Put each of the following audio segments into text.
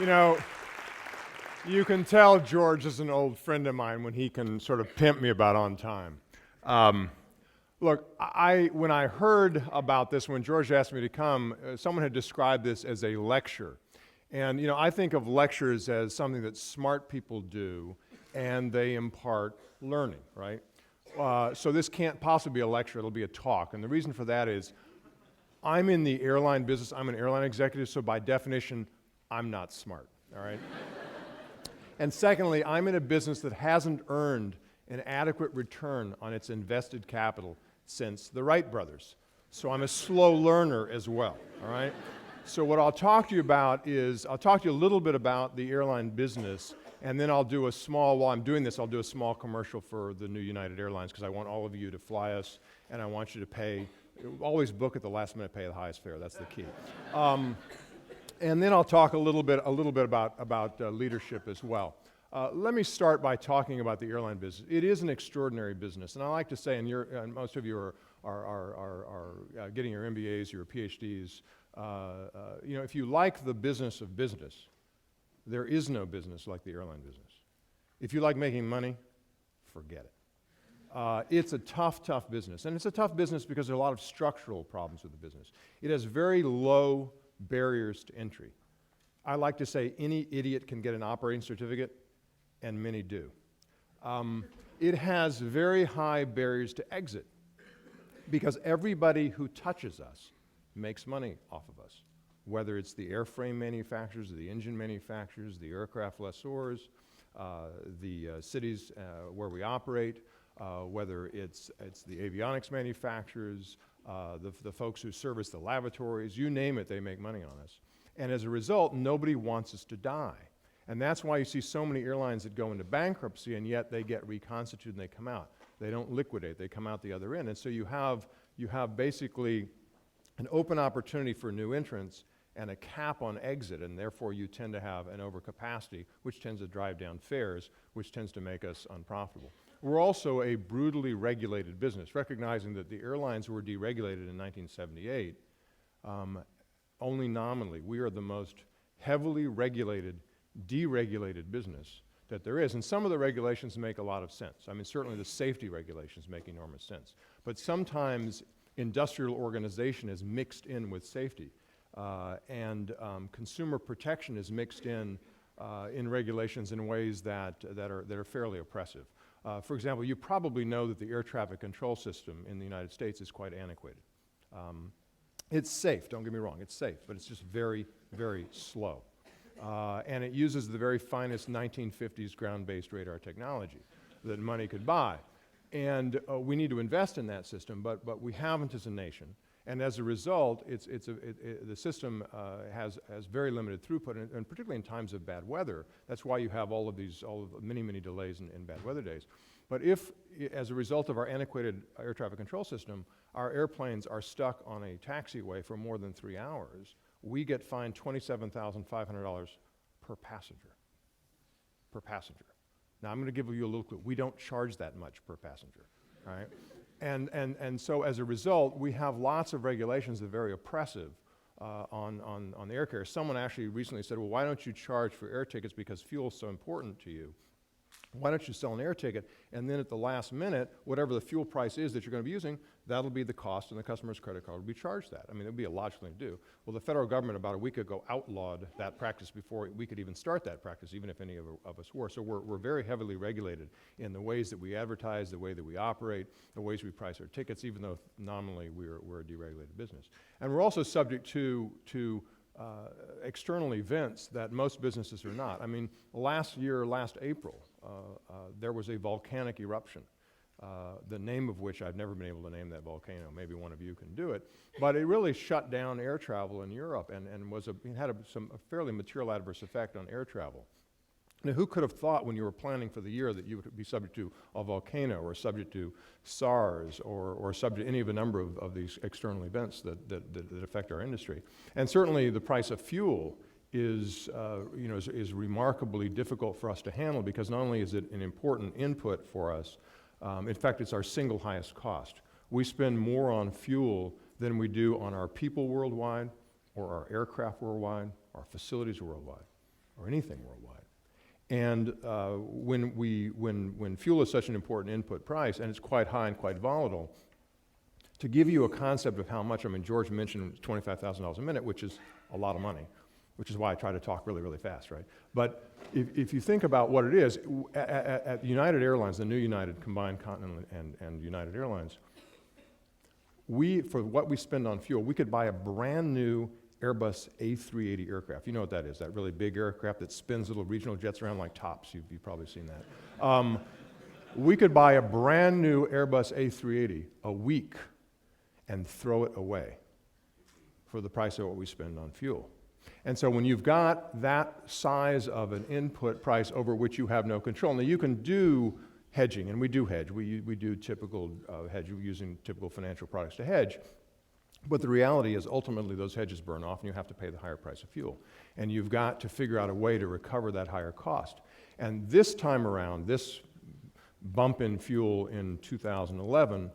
You know, you can tell George is an old friend of mine when he can sort of pimp me about on time. Look, when I heard about this, when George asked me to come, someone had described this as a lecture. And, you know, I think of lectures as something that smart people do, and they impart learning, right? So this can't possibly be a lecture, it'll be a talk. And the reason for that is I'm in the airline business, I'm an airline executive, so by definition, I'm not smart, all right? And secondly, I'm in a business that hasn't earned an adequate return on its invested capital since the Wright brothers. So I'm a slow learner as well, all right? So what I'll talk to you about is, I'll talk to you a little bit about the airline business, and then while I'm doing this, I'll do a small commercial for the new United Airlines, because I want all of you to fly us, and I want you to pay, always book at the last minute, pay the highest fare, that's the key. And then I'll talk a little bit about leadership as well. Let me start by talking about the airline business. It is an extraordinary business, and I like to say, and most of you are getting your MBAs, your PhDs. You know, if you like the business of business, there is no business like the airline business. If you like making money, forget it. It's a tough business, and it's a tough business because there are a lot of structural problems with the business. It has very low barriers to entry. I like to say any idiot can get an operating certificate, and many do. It has very high barriers to exit because everybody who touches us makes money off of us, whether it's the airframe manufacturers, the engine manufacturers, the aircraft lessors, the cities where we operate, whether it's the avionics manufacturers, the folks who service the lavatories, you name it, they make money on us. And as a result, nobody wants us to die. And that's why you see so many airlines that go into bankruptcy, and yet they get reconstituted and they come out. They don't liquidate, they come out the other end. And so you have basically an open opportunity for new entrants and a cap on exit, and therefore you tend to have an overcapacity, which tends to drive down fares, which tends to make us unprofitable. We're also a brutally regulated business, recognizing that the airlines were deregulated in 1978, only nominally. We are the most heavily regulated, deregulated business that there is. And some of the regulations make a lot of sense. I mean, certainly the safety regulations make enormous sense. But sometimes industrial organization is mixed in with safety. And consumer protection is mixed in regulations in ways that are fairly oppressive. For example, you probably know that the air traffic control system in the United States is quite antiquated. It's safe, don't get me wrong, it's safe, but it's just very, very slow. And it uses the very finest 1950s ground-based radar technology that money could buy. And we need to invest in that system, but we haven't as a nation. And as a result, the system has very limited throughput, and particularly in times of bad weather. That's why you have all of many delays in bad weather days. But if, as a result of our antiquated air traffic control system, our airplanes are stuck on a taxiway for more than 3 hours, we get fined $27,500 per passenger. Per passenger. Now I'm going to give you a little clue. We don't charge that much per passenger, all right? And so as a result, we have lots of regulations that are very oppressive on the air carriers. Someone actually recently said, well, why don't you charge for air tickets because fuel is so important to you? Why don't you sell an air ticket, and then at the last minute, whatever the fuel price is that you're going to be using, that'll be the cost, and the customer's credit card will be charged that. I mean, it would be a logical thing to do. Well, the federal government about a week ago outlawed that practice before we could even start that practice, even if any of us were. So we're very heavily regulated in the ways that we advertise, the way that we operate, the ways we price our tickets, even though nominally we're a deregulated business. And we're also subject to external events that most businesses are not. I mean, last April, there was a volcanic eruption, the name of which I've never been able to name that volcano. Maybe one of you can do it. But it really shut down air travel in Europe and had a fairly material adverse effect on air travel. Now, who could have thought when you were planning for the year that you would be subject to a volcano or subject to SARS or subject to any of a number of these external events that affect our industry? And certainly the price of fuel is remarkably difficult for us to handle because not only is it an important input for us, in fact, it's our single highest cost. We spend more on fuel than we do on our people worldwide or our aircraft worldwide, our facilities worldwide. or anything worldwide. And when fuel is such an important input price, and it's quite high and quite volatile, to give you a concept of how much, I mean, George mentioned $25,000 a minute, which is a lot of money, which is why I try to talk really, really fast, right? But if you think about what it is, at United Airlines, the new United, combined Continental and United Airlines, for what we spend on fuel, we could buy a brand new Airbus A380 aircraft. You know what that is, that really big aircraft that spins little regional jets around like tops. You've probably seen that. We could buy a brand new Airbus A380 a week and throw it away for the price of what we spend on fuel. And so when you've got that size of an input price over which you have no control, now you can do hedging, and we do hedge. We do typical hedge using typical financial products to hedge. But the reality is ultimately those hedges burn off and you have to pay the higher price of fuel. And you've got to figure out a way to recover that higher cost. And this time around, this bump in fuel in 2011,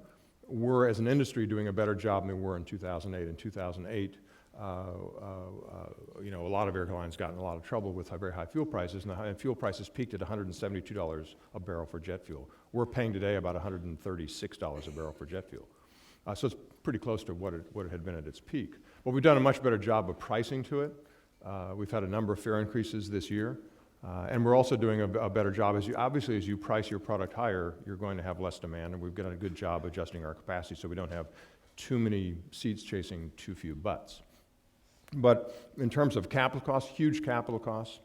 we're as an industry doing a better job than we were in 2008. In 2008, a lot of airlines got in a lot of trouble with very high fuel prices, and fuel prices peaked at $172 a barrel for jet fuel. We're paying today about $136 a barrel for jet fuel. So it's pretty close to what it had been at its peak. But we've done a much better job of pricing to it. We've had a number of fare increases this year. And we're also doing a better job. Obviously, as you price your product higher, you're going to have less demand, and we've done a good job adjusting our capacity so we don't have too many seats chasing too few butts. But in terms of capital costs, huge capital costs,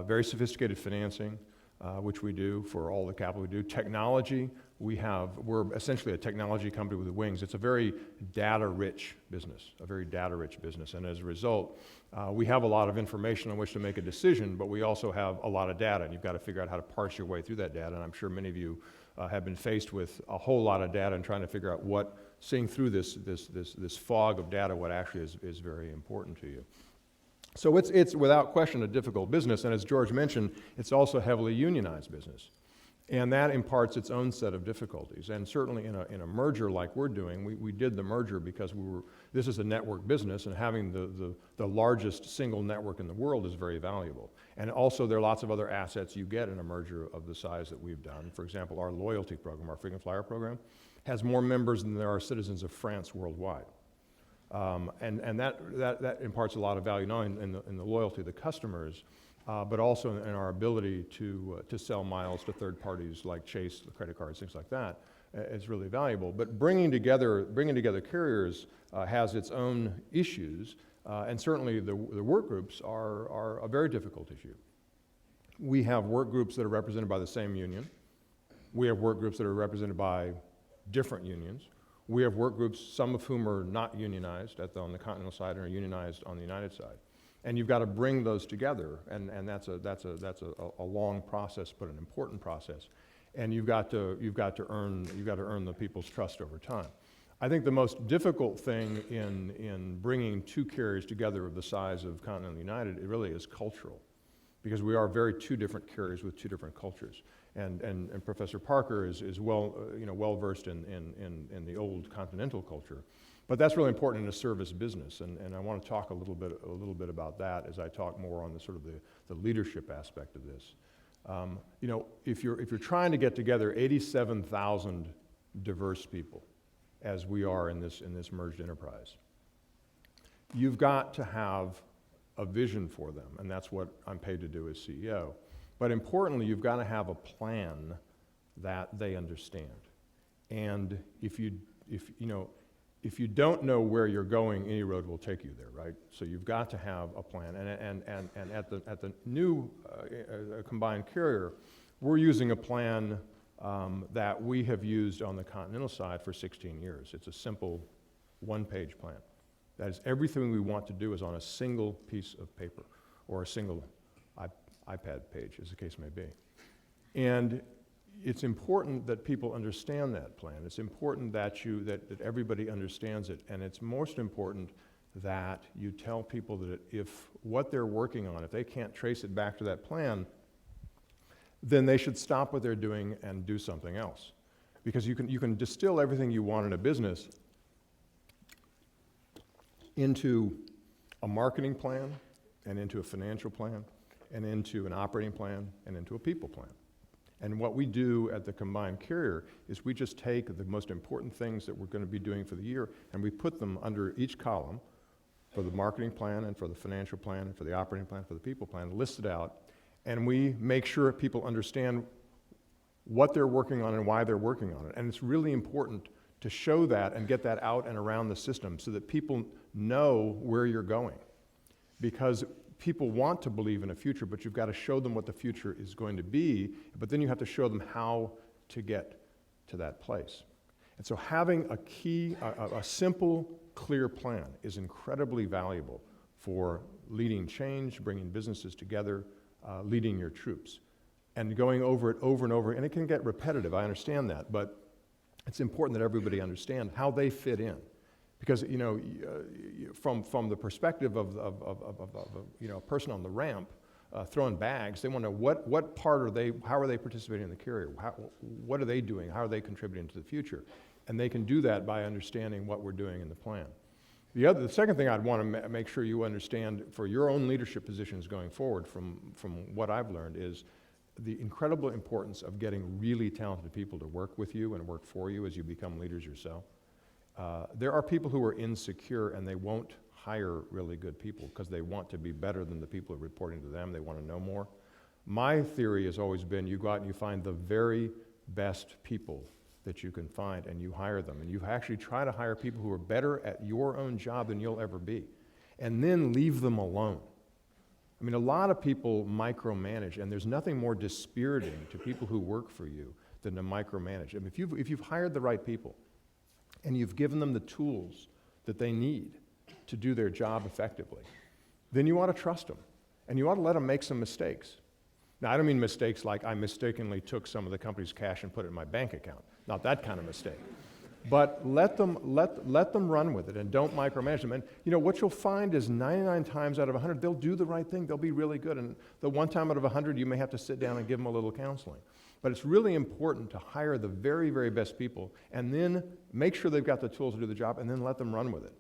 very sophisticated financing, which we do for all the capital we do. Technology, we're essentially a technology company with wings. It's a very data-rich business, and as a result, we have a lot of information on which to make a decision, but we also have a lot of data, and you've got to figure out how to parse your way through that data, and I'm sure many of you have been faced with a whole lot of data and trying to figure out seeing through this fog of data, what actually is very important to you. So it's without question a difficult business, and as George mentioned, it's also a heavily unionized business. And that imparts its own set of difficulties. And certainly in a merger like we're doing, we did the merger because this is a network business, and having the largest single network in the world is very valuable. And also there are lots of other assets you get in a merger of the size that we've done. For example, our loyalty program, our frequent flyer program, has more members than there are citizens of France worldwide. And that imparts a lot of value, not only in the loyalty of the customers, but also in our ability to sell miles to third parties like Chase, the credit cards, things like that. Is really valuable. But bringing together carriers has its own issues, and certainly the work groups are a very difficult issue. We have work groups that are represented by the same union. We have work groups that are represented by different unions. We have work groups, some of whom are not unionized on the Continental side and are unionized on the United side. And you've got to bring those together, and that's a long process, but an important process. And you've got to earn the people's trust over time. I think the most difficult thing in bringing two carriers together of the size of Continental and United, it really is cultural, because we are two different carriers with two different cultures. And Professor Parker is well versed in the old Continental culture. But that's really important in a service business, and I want to talk a little bit about that as I talk more on the sort of the leadership aspect of this. If you're trying to get together 87,000 diverse people, as we are in this merged enterprise, you've got to have a vision for them, and that's what I'm paid to do as CEO. But importantly, you've got to have a plan that they understand. And if you don't know where you're going, any road will take you there, right? So you've got to have a plan. And at the new combined carrier, we're using a plan that we have used on the Continental side for 16 years. It's a simple one-page plan. That is, everything we want to do is on a single piece of paper or a single iPad page, as the case may be. And it's important that people understand that plan. It's important that everybody understands it, and it's most important that you tell people that if what they're working on, if they can't trace it back to that plan, then they should stop what they're doing and do something else. Because you can distill everything you want in a business into a marketing plan and into a financial plan and into an operating plan and into a people plan. And what we do at the combined carrier is we just take the most important things that we're going to be doing for the year, and we put them under each column for the marketing plan and for the financial plan and for the operating plan, for the people plan, list it out, and we make sure people understand what they're working on and why they're working on it. And it's really important to show that and get that out and around the system so that people know where you're going. Because people want to believe in a future, but you've got to show them what the future is going to be, but then you have to show them how to get to that place. And so having a simple, clear plan is incredibly valuable for leading change, bringing businesses together, leading your troops. And going over it over and over, and it can get repetitive, I understand that, but it's important that everybody understand how they fit in. Because, you know, from the perspective of you know, a person on the ramp throwing bags, they want to know what part are they, how are they participating in the carrier? What are they doing? How are they contributing to the future? And they can do that by understanding what we're doing in the plan. The second thing I'd want to make sure you understand for your own leadership positions going forward from what I've learned is the incredible importance of getting really talented people to work with you and work for you as you become leaders yourself. There are people who are insecure and they won't hire really good people because they want to be better than the people who are reporting to them. They want to know more. My theory has always been you go out and you find the very best people that you can find and you hire them. And you actually try to hire people who are better at your own job than you'll ever be. And then leave them alone. I mean, a lot of people micromanage, and there's nothing more dispiriting to people who work for you than to micromanage. I mean, if you've hired the right people, and you've given them the tools that they need to do their job effectively, then you ought to trust them. And you ought to let them make some mistakes. Now, I don't mean mistakes like I mistakenly took some of the company's cash and put it in my bank account. Not that kind of mistake. But let them run with it and don't micromanage them. And you know, what you'll find is 99 times out of 100, they'll do the right thing. They'll be really good. And the one time out of 100, you may have to sit down and give them a little counseling. But it's really important to hire the very, very best people and then make sure they've got the tools to do the job and then let them run with it.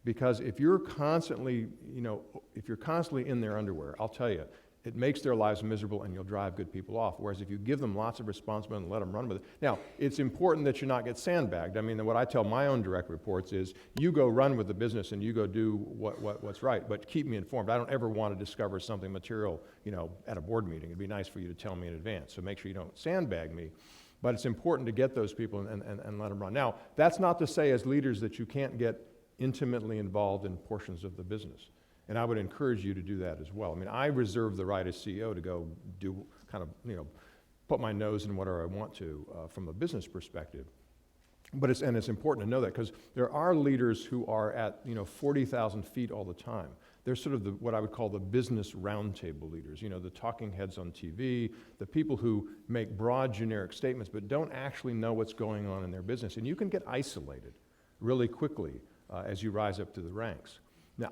Because if you're constantly, you know, if you're constantly in their underwear, I'll tell you, it makes their lives miserable and you'll drive good people off. Whereas if you give them lots of responsibility and let them run with it. Now, it's important that you not get sandbagged. I mean, what I tell my own direct reports is, you go run with the business and you go do what's right, but keep me informed. I don't ever want to discover something material, you know, at a board meeting. It'd be nice for you to tell me in advance. So make sure you don't sandbag me. But it's important to get those people and let them run. Now, that's not to say as leaders that you can't get intimately involved in portions of the business. And I would encourage you to do that as well. I mean, I reserve the right as CEO to go do kind of, you know, put my nose in whatever I want to from a business perspective. But it's important to know that because there are leaders who are at, you know, 40,000 feet all the time. They're sort of what I would call the business roundtable leaders, you know, the talking heads on TV, the people who make broad generic statements but don't actually know what's going on in their business. And you can get isolated really quickly as you rise up to the ranks. Now,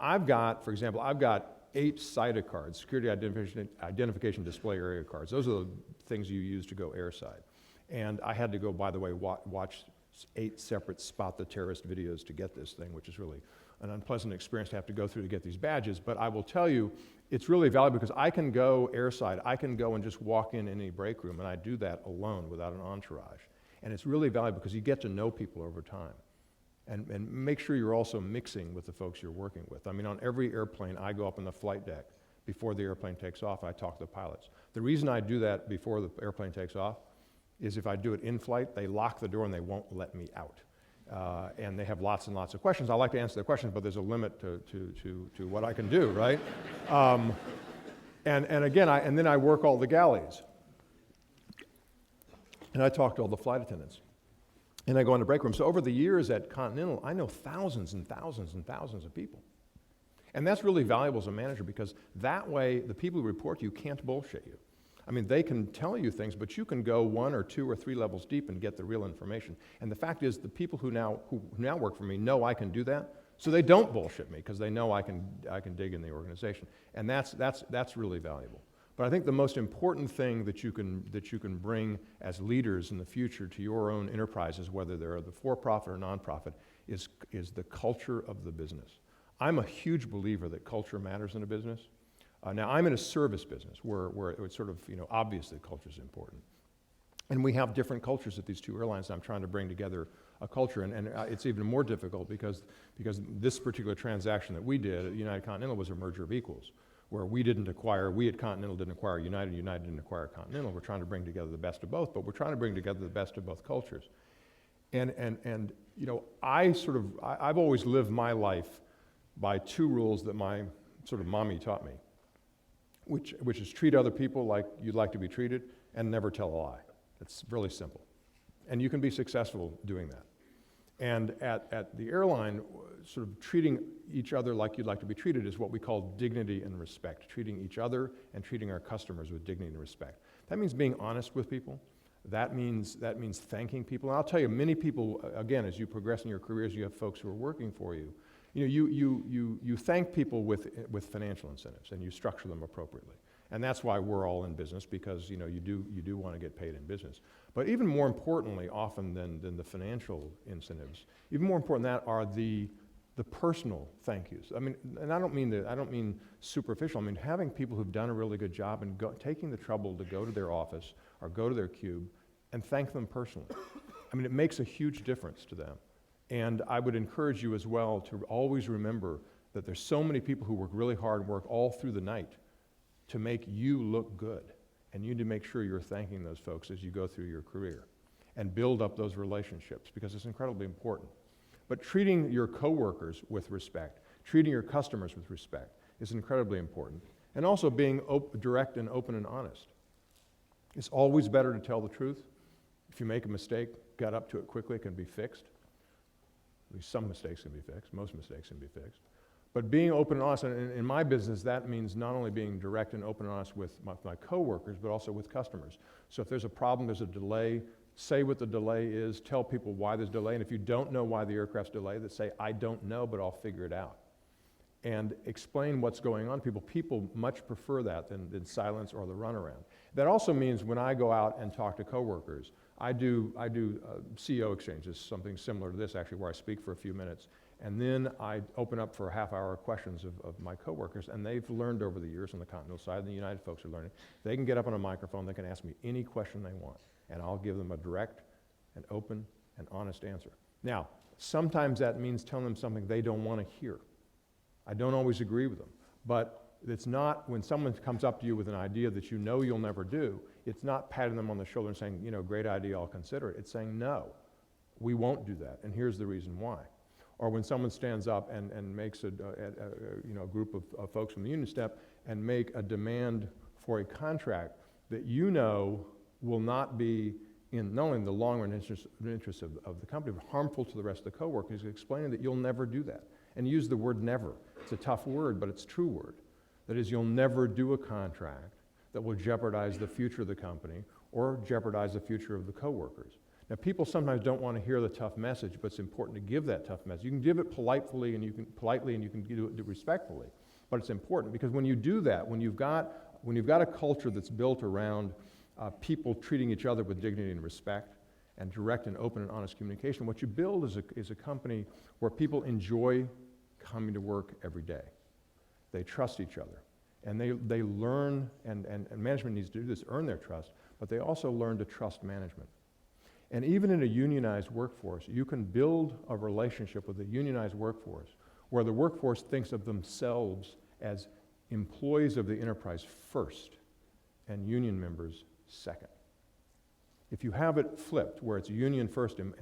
for example, I've got 8 SIDA cards, security identification display area cards. Those are the things you use to go airside. And I had to go, by the way, watch 8 separate Spot the Terrorist videos to get this thing, which is really an unpleasant experience to have to go through to get these badges. But I will tell you, it's really valuable because I can go airside. I can go and just walk in any break room, and I do that alone without an entourage. And it's really valuable because you get to know people over time. And make sure you're also mixing with the folks you're working with. I mean, on every airplane, I go up on the flight deck before the airplane takes off, I talk to the pilots. The reason I do that before the airplane takes off is if I do it in flight, they lock the door and they won't let me out. And they have lots and lots of questions. I like to answer their questions, but there's a limit to what I can do, right? And then I work all the galleys. And I talk to all the flight attendants. And I go into break room. So over the years at Continental, I know thousands and thousands and thousands of people. And that's really valuable as a manager because that way the people who report to you can't bullshit you. I mean, they can tell you things, but you can go 1 or 2 or 3 levels deep and get the real information. And the fact is the people who now work for me know I can do that, so they don't bullshit me because they know I can dig in the organization. And that's really valuable. But I think the most important thing that you can bring as leaders in the future to your own enterprises, whether they're the for-profit or nonprofit, is the culture of the business. I'm a huge believer that culture matters in a business. Now, I'm in a service business where it's sort of, obvious that culture is important. And we have different cultures at these two airlines, and I'm trying to bring together a culture, and it's even more difficult because this particular transaction that we did at United Continental was a merger of equals, where we at Continental didn't acquire United didn't acquire Continental. We're trying to bring together the best of both, but we're trying to bring together the best of both cultures. And I've always lived my life by two rules that my sort of mommy taught me, which is treat other people like you'd like to be treated and never tell a lie. It's really simple. And you can be successful doing that. And at the airline, sort of treating each other like you'd like to be treated is what we call dignity and respect, treating each other and treating our customers with dignity and respect. That means being honest with people. That means thanking people. And I'll tell you, many people, again, as you progress in your careers, you have folks who are working for you. You thank people with financial incentives, and you structure them appropriately. And that's why we're all in business, because you do want to get paid in business. But even more importantly, often than the financial incentives, even more important than that are the personal thank yous. I mean, and I don't mean superficial. I mean having people who've done a really good job and taking the trouble to go to their office or go to their cube and thank them personally. I mean, it makes a huge difference to them. And I would encourage you as well to always remember that there's so many people who work really hard and work all through the night to make you look good. And you need to make sure you're thanking those folks as you go through your career and build up those relationships, because it's incredibly important. But treating your coworkers with respect, treating your customers with respect is incredibly important. And also being direct and open and honest. It's always better to tell the truth. If you make a mistake, get up to it quickly, it can be fixed. At least some mistakes can be fixed. Most mistakes can be fixed. But being open and honest, and in my business, that means not only being direct and open and honest with my coworkers, but also with customers. So if there's a problem, there's a delay, say what the delay is, tell people why there's a delay, and if you don't know why the aircraft's delayed, say, I don't know, but I'll figure it out. And explain what's going on. People much prefer that than silence or the runaround. That also means when I go out and talk to coworkers, I do CEO exchanges, something similar to this actually, where I speak for a few minutes. And then I open up for a half-hour questions of my coworkers, and they've learned over the years on the Continental side, and the United folks are learning. They can get up on a microphone, they can ask me any question they want, and I'll give them a direct and open and honest answer. Now, sometimes that means telling them something they don't want to hear. I don't always agree with them, but it's not, when someone comes up to you with an idea that you know you'll never do, it's not patting them on the shoulder and saying, great idea, I'll consider it. It's saying, no, we won't do that, and here's the reason why. Or when someone stands up and makes a group of folks from the union step and make a demand for a contract that will not be in not only the long-run interest of the company, but harmful to the rest of the coworkers, explaining that you'll never do that. And use the word never. It's a tough word, but it's a true word. That is, you'll never do a contract that will jeopardize the future of the company or jeopardize the future of the coworkers. Now, people sometimes don't want to hear the tough message, but it's important to give that tough message. You can give it politely and you can do it respectfully, but it's important because when you do that, when you've got a culture that's built around people treating each other with dignity and respect and direct and open and honest communication, what you build is a company where people enjoy coming to work every day. They trust each other, and they learn, and management needs to do this, earn their trust, but they also learn to trust management. And even in a unionized workforce, you can build a relationship with a unionized workforce where the workforce thinks of themselves as employees of the enterprise first and union members second. If you have it flipped, where it's union first and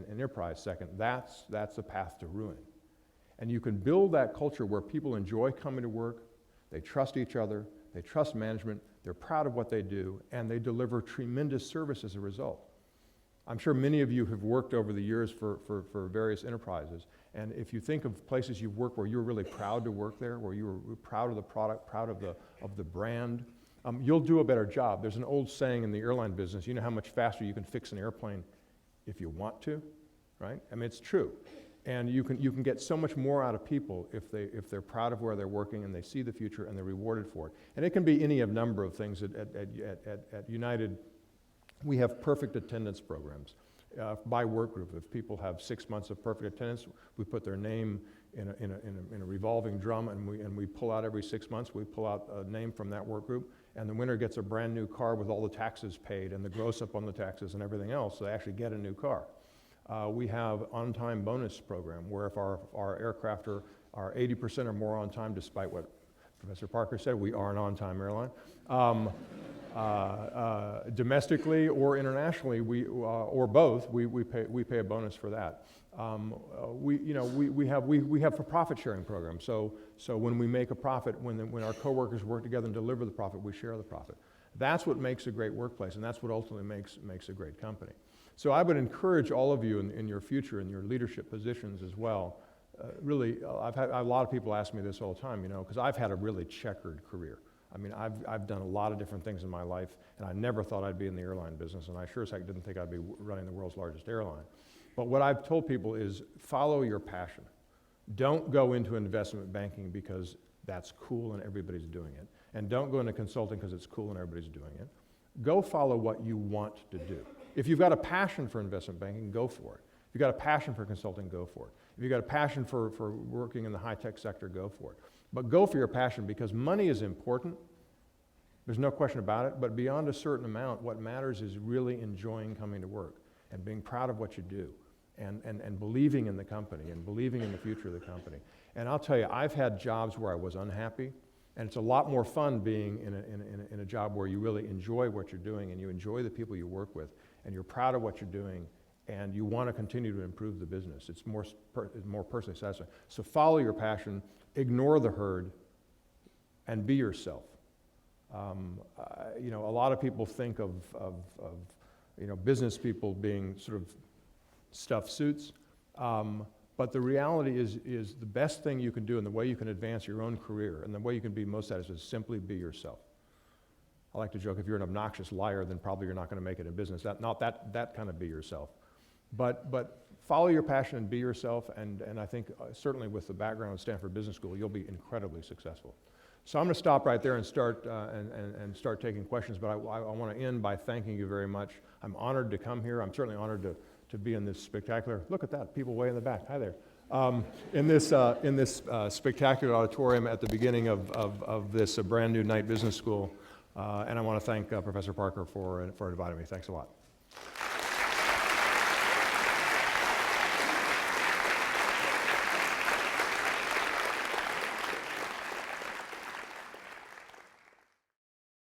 enterprise second, that's a path to ruin. And you can build that culture where people enjoy coming to work, they trust each other, they trust management, they're proud of what they do, and they deliver tremendous service as a result. I'm sure many of you have worked over the years for various enterprises, and if you think of places you've worked where you were really proud to work there, where you were proud of the product, proud of the brand, you'll do a better job. There's an old saying in the airline business, you know how much faster you can fix an airplane if you want to, right? I mean, it's true. And you can get so much more out of people if they're proud of where they're working and they see the future and they're rewarded for it. And it can be any number of things. At United, we have perfect attendance programs by work group. If people have 6 months of perfect attendance, we put their name in a revolving drum, and we pull out every 6 months. We pull out a name from that work group, and the winner gets a brand new car with all the taxes paid and the gross up on the taxes and everything else, so they actually get a new car. We have on-time bonus program, where if our aircraft are 80% or more on time, despite what Professor Parker said, we are an on-time airline. Domestically or internationally, or both, we pay a bonus for that. We have a profit sharing program. So when we make a profit, when our coworkers work together and deliver the profit, we share the profit. That's what makes a great workplace, and that's what ultimately makes a great company. So I would encourage all of you in your future, in your leadership positions as well. Really, I've had a lot of people ask me this all the time, because I've had a really checkered career. I mean, I've done a lot of different things in my life, and I never thought I'd be in the airline business, and I sure as heck didn't think I'd be running the world's largest airline. But what I've told people is follow your passion. Don't go into investment banking because that's cool and everybody's doing it. And don't go into consulting because it's cool and everybody's doing it. Go follow what you want to do. If you've got a passion for investment banking, go for it. If you've got a passion for consulting, go for it. If you've got a passion for working in the high-tech sector, go for it. But go for your passion, because money is important. There's no question about it. But beyond a certain amount, what matters is really enjoying coming to work and being proud of what you do and believing in the company and believing in the future of the company. And I'll tell you, I've had jobs where I was unhappy, and it's a lot more fun being in a job where you really enjoy what you're doing and you enjoy the people you work with and you're proud of what you're doing and you want to continue to improve the business. It's more personally satisfying. So follow your passion, ignore the herd, and be yourself. A lot of people think of business people being sort of stuffed suits, but the reality is the best thing you can do and the way you can advance your own career and the way you can be most satisfied is simply be yourself. I like to joke, if you're an obnoxious liar, then probably you're not going to make it in business. Not that kind of be yourself. But follow your passion and be yourself, and I think certainly with the background of Stanford Business School, you'll be incredibly successful. So I'm going to stop right there and start taking questions, but I want to end by thanking you very much. I'm honored to come here. I'm certainly honored to be in this spectacular, look at that, people way in the back, hi there. In this spectacular auditorium at the beginning of this brand new Knight Business School, and I want to thank Professor Parker for inviting me. Thanks a lot.